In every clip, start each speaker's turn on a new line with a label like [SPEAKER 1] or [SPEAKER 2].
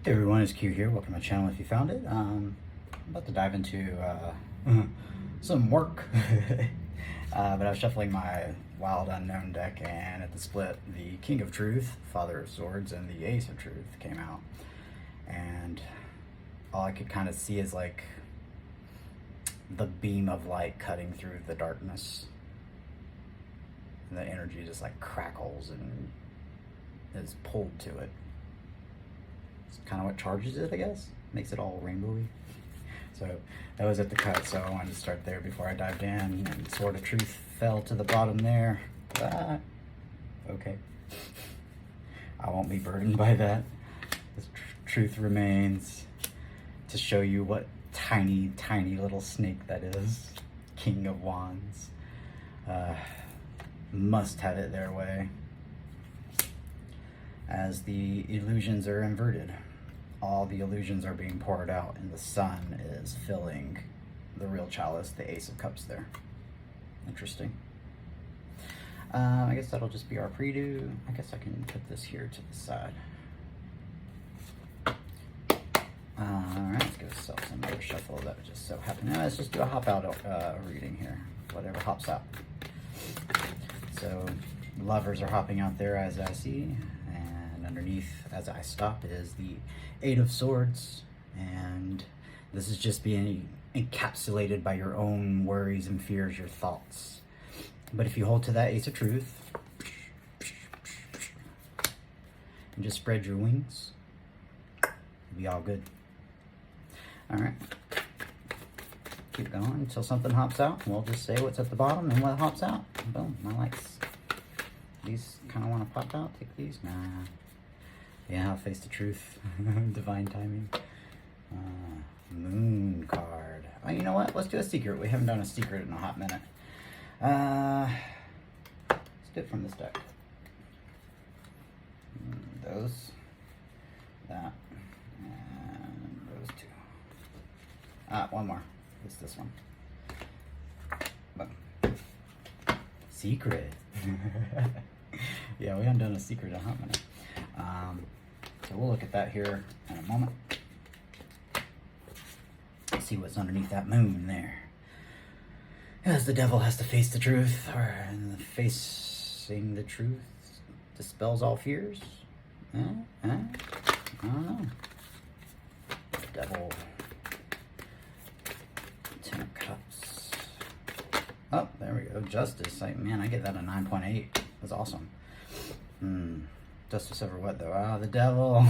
[SPEAKER 1] Hey everyone, it's Q here. Welcome to my channel if you found it. I'm about to dive into some work. But I was shuffling my Wild Unknown deck, and at the split, the King of Truth, Father of Swords, and the Ace of Truth came out. And all I could kind of see is like the beam of light cutting through the darkness. And the energy just like crackles and is pulled to it. It's kind of what charges it, I guess. Makes it all rainbowy. So that was at the cut, so I wanted to start there before I dived in. And Sword of Truth fell to the bottom there. Okay. I won't be burdened by that. The truth remains to show you what tiny, tiny little snake that is. King of Wands. Must have it their way. As the illusions are inverted, all the illusions are being poured out, and the sun is filling the real chalice, the Ace of Cups there. Interesting. I guess that'll just be our prelude. I guess I can put this here to the side. Alright, let's go sell some other shuffle that just so happened. Now let's just do a Hopout reading here. Whatever hops out. So, lovers are hopping out there as I see. Underneath, as I stop, is the Eight of Swords, and this is just being encapsulated by your own worries and fears, your thoughts. But if you hold to that Ace of Truth and just spread your wings, you'll be all good. Alright, keep going until something hops out, and we'll just say what's at the bottom and what hops out. Boom, my likes. These kind of want to pop out. Take these. Nah. Yeah, I'll face the truth. Divine timing. Moon card. Oh, you know what? Let's do a secret. We haven't done a secret in a hot minute. Let's do it from this deck. Those. That. And those two. One more. It's this one. Boom. Secret. Yeah, we haven't done a secret in a hot minute. So we'll look at that here in a moment. See what's underneath that moon there. As the devil has to face the truth, and facing the truth dispels all fears. I don't know. Devil. Ten of Cups. Oh, there we go. Justice. Man, I get that a 9.8. That's awesome. Justice over what though? The devil.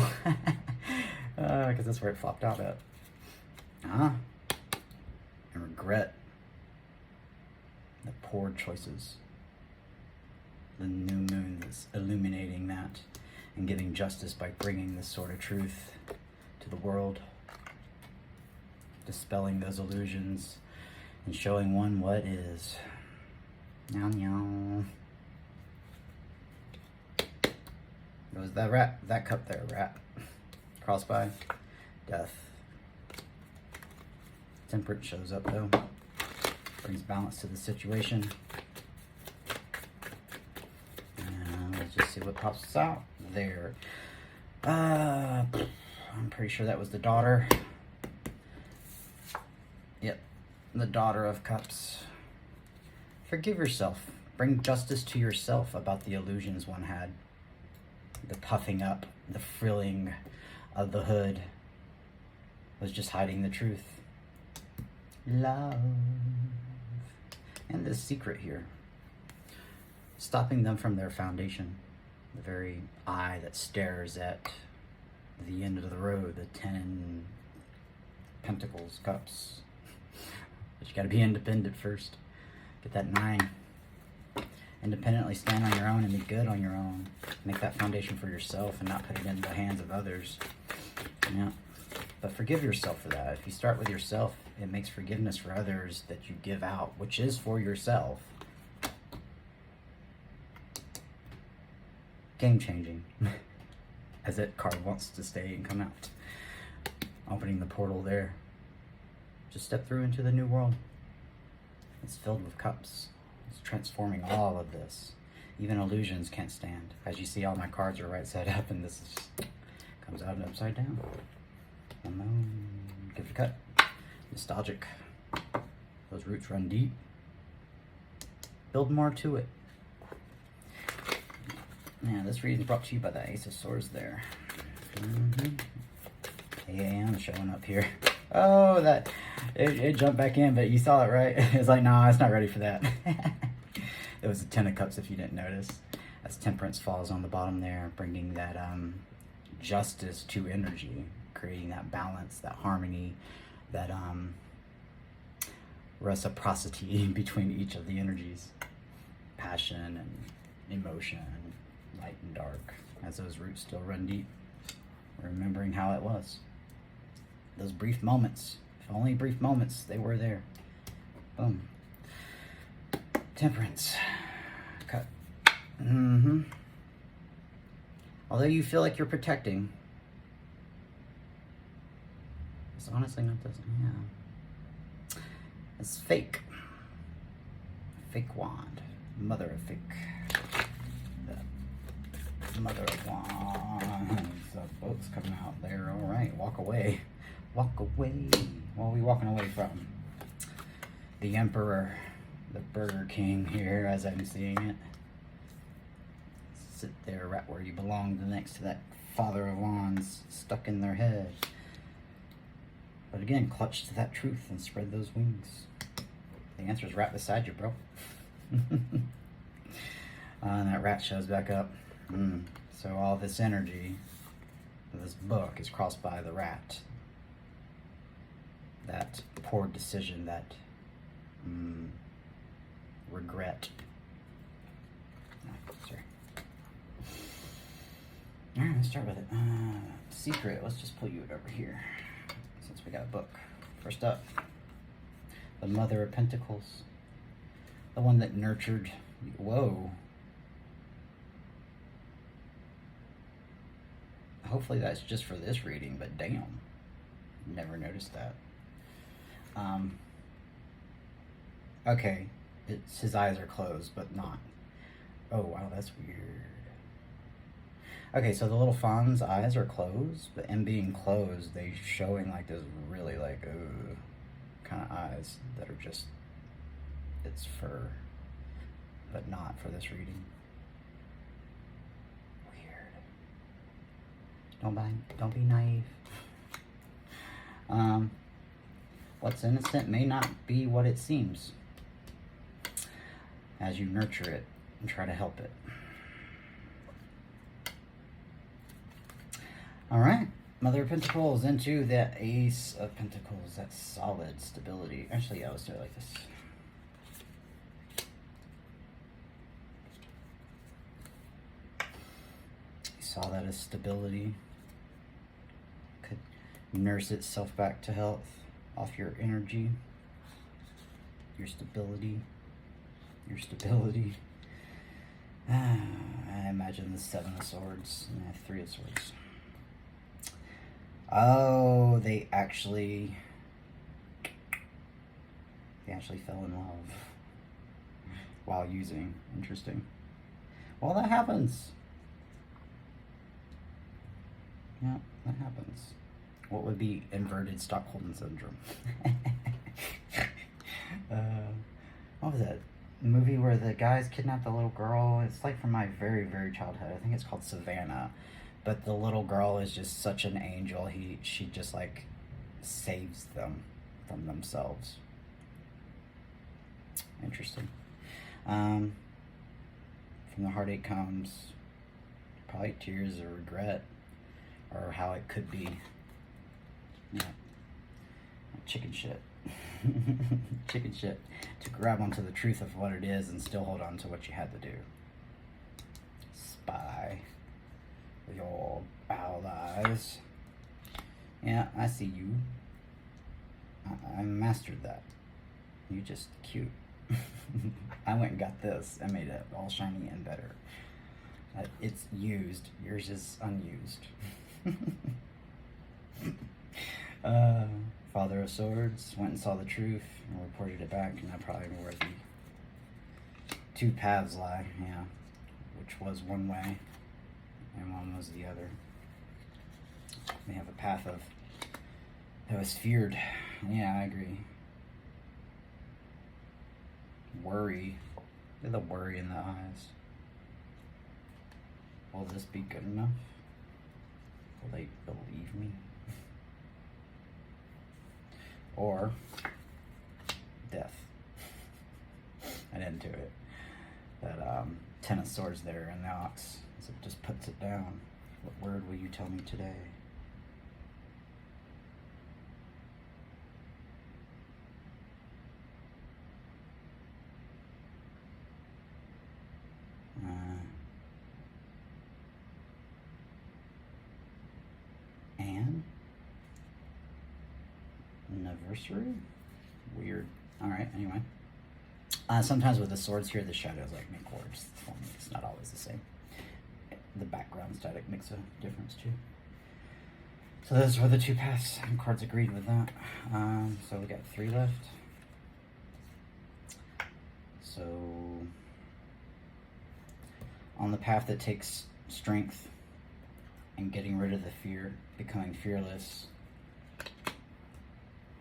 [SPEAKER 1] Because that's where it flopped out at. And regret. The poor choices. The new moon is illuminating that and giving justice by bringing this Sword of Truth to the world. Dispelling those illusions and showing one what is. Meow meow. It was that rat, that cup there, rat. Crossby, death. Temperance shows up though. Brings balance to the situation. And let's just see what pops out there. I'm pretty sure that was the daughter. Yep, the Daughter of Cups. Forgive yourself. Bring justice to yourself about the illusions one had. The puffing up, the frilling of the hood was just hiding the truth. Love. And this secret here. Stopping them from their foundation. The very eye that stares at the end of the road. The 10 Pentacles, Cups. But you gotta be independent first. Get that 9. Independently stand on your own and be good on your own. Make that foundation for yourself and not put it in the hands of others. Yeah. But forgive yourself for that. If you start with yourself, it makes forgiveness for others that you give out, which is for yourself. Game changing. As that card wants to stay and come out. Opening the portal there. Just step through into the new world. It's filled with cups. It's transforming all of this. Even illusions can't stand. As you see, all my cards are right side up, and this is Comes out upside down. Unknown. Give it a cut. Nostalgic. Those roots run deep. Build more to it. Yeah, this reading is brought to you by the Ace of Swords there. 8 a.m. showing up here. Oh, that it jumped back in, but you saw it, right? It's like, nah, it's not ready for that. It was a 10 of Cups if you didn't notice. As Temperance falls on the bottom there, bringing that justice to energy, creating that balance, that harmony, that reciprocity between each of the energies. Passion and emotion, light and dark, as those roots still run deep. Remembering how it was. Those brief moments, if only brief moments, they were there. Boom. Temperance. Cut. Although you feel like you're protecting, it's honestly not this. Yeah. It's fake. Fake wand. Mother of fake. The Mother of Wands. The boat's coming out there. All right, walk away. Walk away. What are we walking away from? The Emperor, the Burger King here, as I'm seeing it. Sit there right where you belong, next to that Father of Wands stuck in their head. But again, clutch to that truth and spread those wings. The answer is right beside you, bro. And that rat shows back up. So all this energy of this book is crossed by the rat. That poor decision, that regret. Sorry. Alright, let's start with it. Secret, let's just pull you over here, since we got a book. First up, the Mother of Pentacles. The one that nurtured, whoa. Hopefully that's just for this reading, but damn. Never noticed that. Okay, it's his eyes are closed, but not. Oh, wow, that's weird. Okay, so the little fawn's eyes are closed, but in being closed, they showing like this really like, kind of eyes that are just, it's fur, but not for this reading. Don't be naive. What's innocent may not be what it seems, as you nurture it and try to help it. All right, Mother of Pentacles into the Ace of Pentacles. That solid stability. Actually, yeah, let's do it like this. You saw that as stability. Could nurse itself back to health off your energy, your stability, I imagine the Seven of Swords and the Three of Swords. Oh, they actually fell in love while using. Interesting. Well, that happens. Yeah, that happens. What would be inverted Stockholm syndrome? What was that movie where the guys kidnap the little girl? It's like from my very, very childhood. I think it's called Savannah. But the little girl is just such an angel. She just like saves them from themselves. Interesting. From the heartache comes probably tears of regret, or how it could be. Yeah. Chicken shit. Chicken shit. To grab onto the truth of what it is and still hold on to what you had to do. Spy with your owl eyes. Yeah, I see you. I mastered that. You just cute. I went and got this and made it all shiny and better. It's used. Yours is unused. Father of Swords went and saw the truth and reported it back, and that probably where the two paths lie. Yeah, which was one way and one was the other. They have a path of that was feared. Yeah, I agree. Worry. Look at the worry in the eyes. Will this be good enough? Will they believe me? Or death. I didn't do it. That 10 of swords there and the ox. So it just puts it down. What word will you tell me today? Anniversary? Weird. Alright, anyway. Sometimes with the swords here, the shadows like make words for me. It's not always the same. The background static makes a difference too. So those were the two paths. Cards agreed with that. So we got 3 left. So on the path that takes strength and getting rid of the fear, becoming fearless,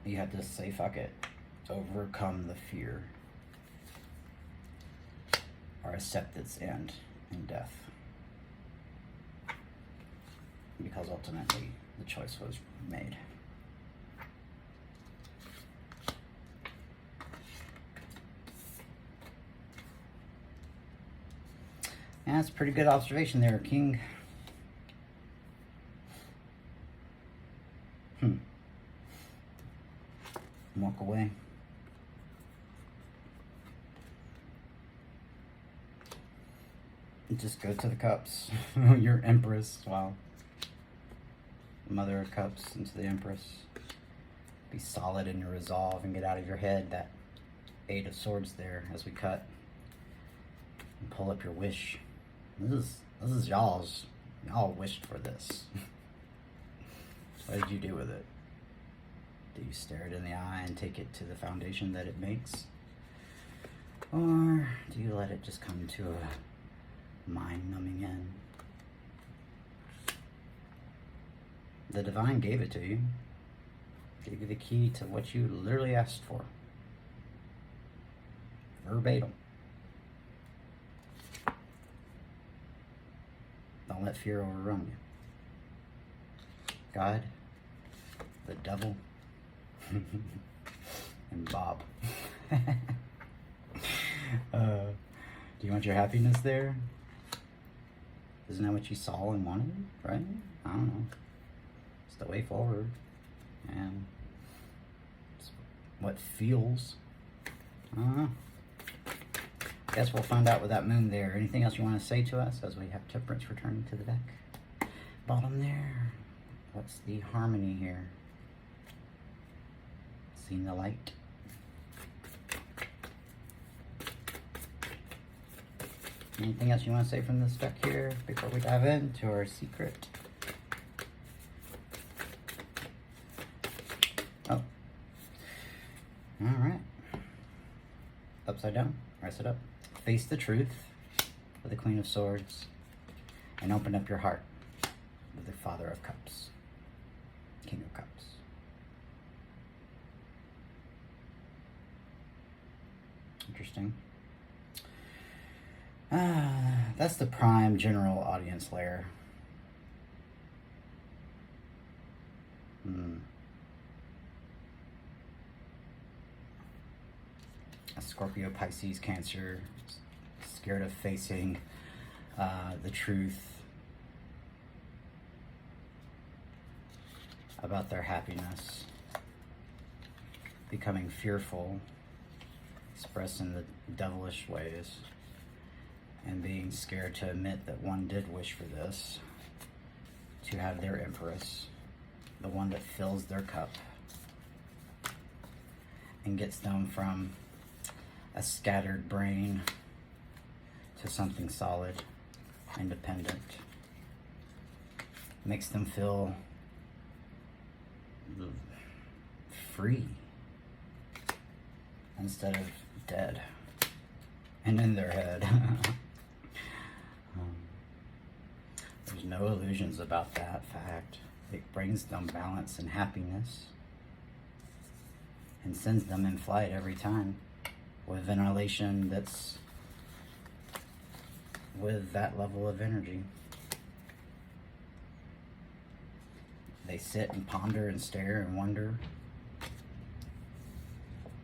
[SPEAKER 1] you have to say fuck it. Overcome the fear. Or accept its end in death. Because ultimately the choice was made. And that's a pretty good observation there, King. Walk away. Just go to the cups. Your Empress. Wow. Mother of Cups into the Empress. Be solid in your resolve and get out of your head. That 8 of Swords there as we cut. And pull up your wish. This is y'all's. Y'all wished for this. What did you do with it? Do you stare it in the eye and take it to the foundation that it makes? Or do you let it just come to a mind-numbing end? The divine gave it to you. Gave you the key to what you literally asked for. Verbatim. Don't let fear overrun you. God, the devil, and Bob. Do you want your happiness there? Isn't that what you saw and wanted, right? I don't know. It's the way forward. And it's what feels. I don't know. Guess we'll find out with that moon there. Anything else you want to say to us as we have Temperance returning to the deck? Bottom there. What's the harmony here? Seeing the light. Anything else you want to say from this deck here before we dive into our secret? Oh. Alright. Upside down. Rise it up. Face the truth with the Queen of Swords. And open up your heart with the Father of Cups. King of Cups. Interesting. That's the prime general audience layer. A Scorpio, Pisces, Cancer, scared of facing the truth about their happiness, becoming fearful, expressed in the devilish ways, and being scared to admit that one did wish for this, to have their Empress, the one that fills their cup and gets them from a scattered brain to something solid, independent, makes them feel free instead of dead and in their head. There's no illusions about that fact. It brings them balance and happiness and sends them in flight every time with ventilation that's with that level of energy. They sit and ponder and stare and wonder.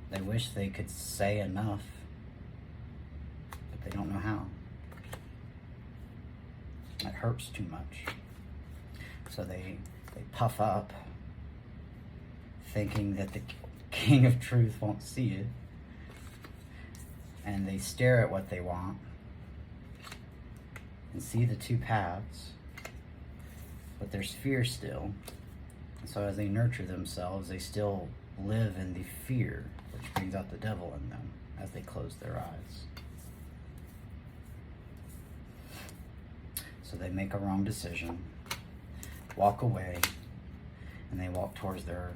[SPEAKER 1] They wish they could say enough, but they don't know how. It hurts too much. So they puff up, thinking that the King of Truth won't see it. And they stare at what they want and see the two paths, but there's fear still. And so as they nurture themselves, they still live in the fear, which brings out the devil in them as they close their eyes. So they make a wrong decision, walk away, and they walk towards their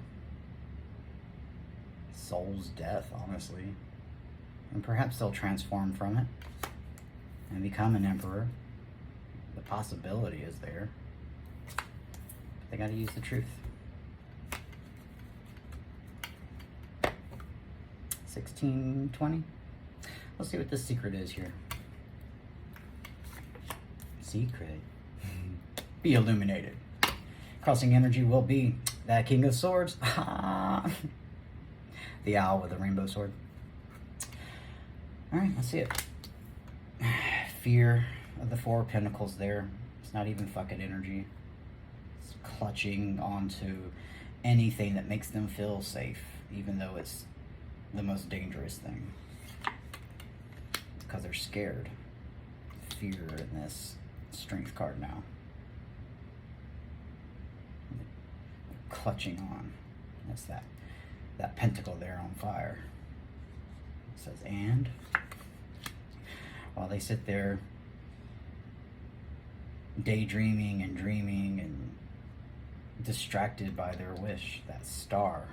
[SPEAKER 1] soul's death, honestly. And perhaps they'll transform from it and become an emperor. The possibility is there. But they gotta use the truth. 1620. Let's see what the secret is here. Secret. Be illuminated. Crossing energy will be that King of Swords. The owl with the rainbow sword. Alright, let's see it. Fear of the Four of Pentacles there. It's not even fucking energy. It's clutching onto anything that makes them feel safe, even though it's the most dangerous thing. Because they're scared. Fear in this Strength card now. They're clutching on. That's that pentacle there on fire. It says, and while they sit there daydreaming and dreaming and distracted by their wish, that star.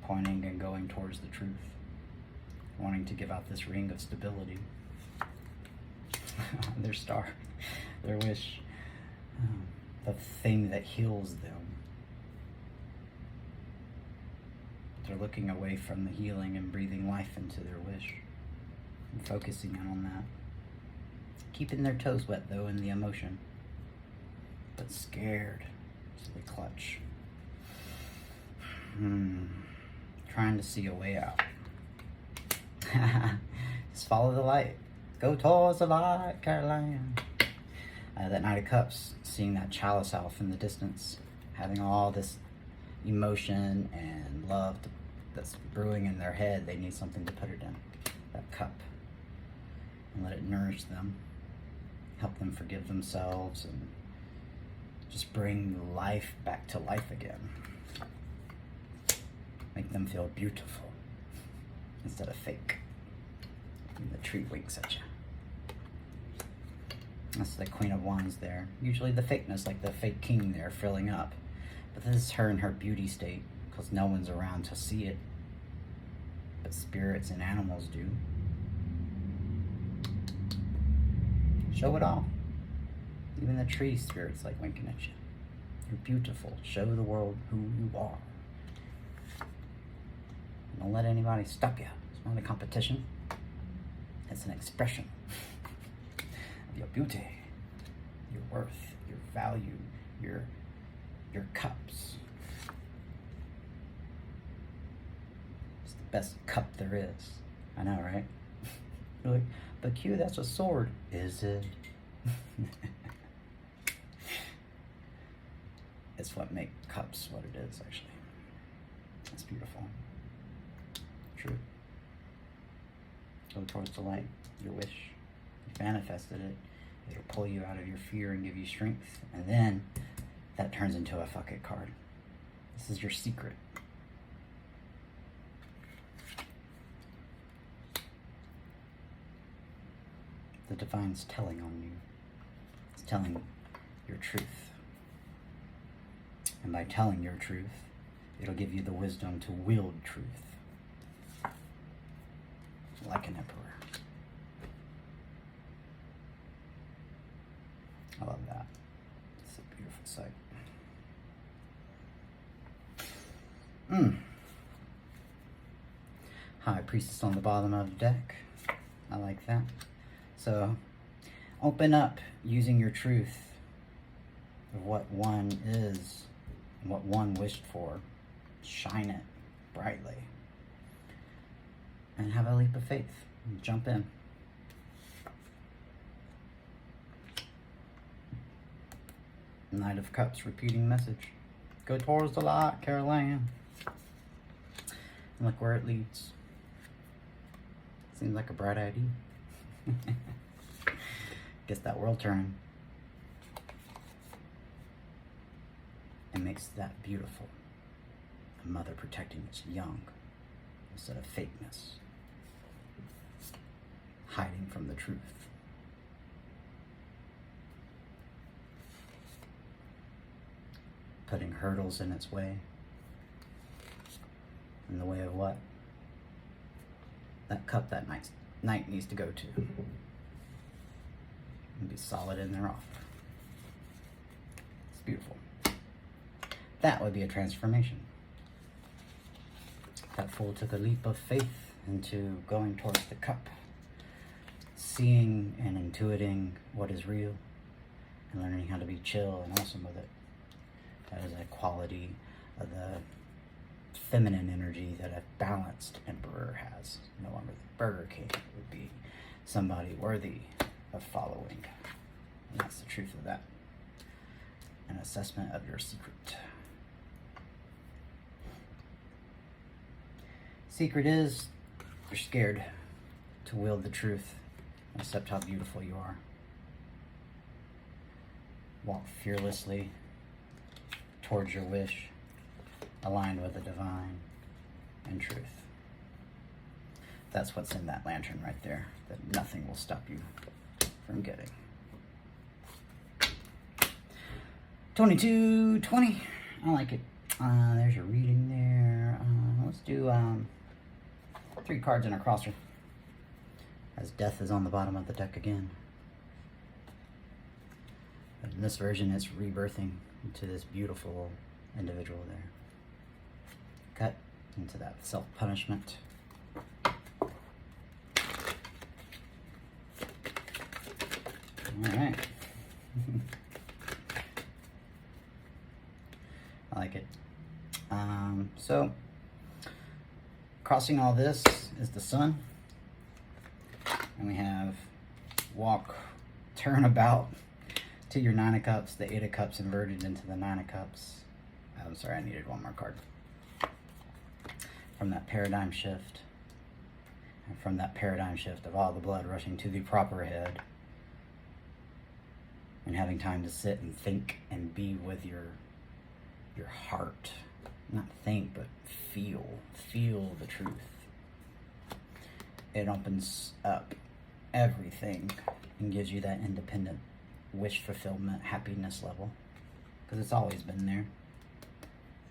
[SPEAKER 1] Pointing and going towards the truth, wanting to give out this ring of stability. Their star, their wish, the thing that heals them. They're looking away from the healing and breathing life into their wish and focusing in on that. Keeping their toes wet though in the emotion, but scared, so they clutch. Trying to see a way out. Just follow the light. Go towards the light, Caroline. That Knight of Cups, seeing that chalice elf in the distance, having all this emotion and love that's brewing in their head. They need something to put it in, that cup, and let it nourish them, help them forgive themselves, and just bring life back to life again. Make them feel beautiful instead of fake. And the tree winks at you. That's the Queen of Wands there. Usually the fakeness, like the fake king there, filling up. But this is her in her beauty state, because no one's around to see it. But spirits and animals do. Show it all. Even the tree spirits like winking at you. You're beautiful. Show the world who you are. Don't let anybody stop you. It's not a competition. It's an expression of your beauty, your worth, your value, your cups. It's the best cup there is. I know, right? You're like, but Q, that's a sword. Is it? It's what makes cups what it is, actually. It's beautiful. True. Go towards the light, your wish. You manifested it. It'll pull you out of your fear and give you strength. And then that turns into a fuck it card. This is your secret. The divine's telling on you. It's telling your truth. And by telling your truth, it'll give you the wisdom to wield truth. Like an emperor. I love that. It's a beautiful sight. High Priestess on the bottom of the deck. I like that. So, open up using your truth of what one is and what one wished for. Shine it brightly. And have a leap of faith. Jump in. Knight of Cups, repeating message. Go towards the light, Caroline. And look where it leads. Seems like a bright idea. Gets that world turning. And makes that beautiful. A mother protecting its young instead of fakeness. Hiding from the truth. Putting hurdles in its way. In the way of what? That cup that knight needs to go to. And be solid in their offer. It's beautiful. That would be a transformation. That fool took a leap of faith into going towards the cup. Seeing and intuiting what is real. And learning how to be chill and awesome with it. That is a quality of the feminine energy that a balanced emperor has. No longer the Burger King. It would be somebody worthy of following. And that's the truth of that. An assessment of your secret. Secret is you're scared to wield the truth and accept how beautiful you are. Walk fearlessly towards your wish, aligned with the divine and truth. That's what's in that lantern right there, that nothing will stop you from getting. 2220, I like it. There's your reading there. Let's do 3 cards and a crosser, as death is on the bottom of the deck again. In this version, it's rebirthing into this beautiful individual there. Cut into that self-punishment. Alright. I like it. So, crossing all this is the sun. And we have walk, turn about to your 9 of Cups, the 8 of Cups inverted into the 9 of Cups. I'm sorry, I needed one more card. From that paradigm shift. And from that paradigm shift of all the blood rushing to the proper head. And having time to sit and think and be with your heart. Not think, but feel. Feel the truth. It opens up everything and gives you that independent wish fulfillment, happiness level. Because it's always been there.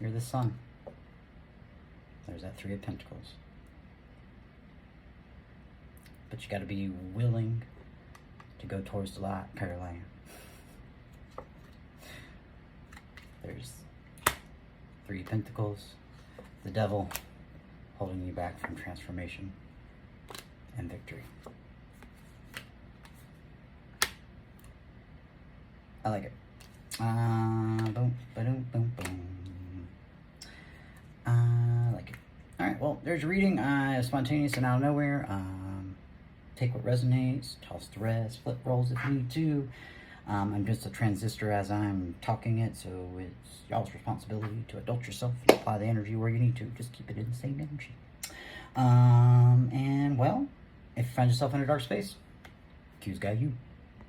[SPEAKER 1] You're the sun. There's that 3 of Pentacles. But you got to be willing to go towards the light, Caroline. There's 3 of Pentacles. The devil holding you back from transformation and victory. I like it. Boom, ba-doom, boom, boom. I like it. Alright, well, there's your reading. Spontaneous and out of nowhere. Take what resonates, toss the rest, flip rolls if you need to. I'm just a transistor as I'm talking it, so it's y'all's responsibility to adult yourself and apply the energy where you need to. Just keep it in the same energy. And, well, if you find yourself in a dark space, Q's got you.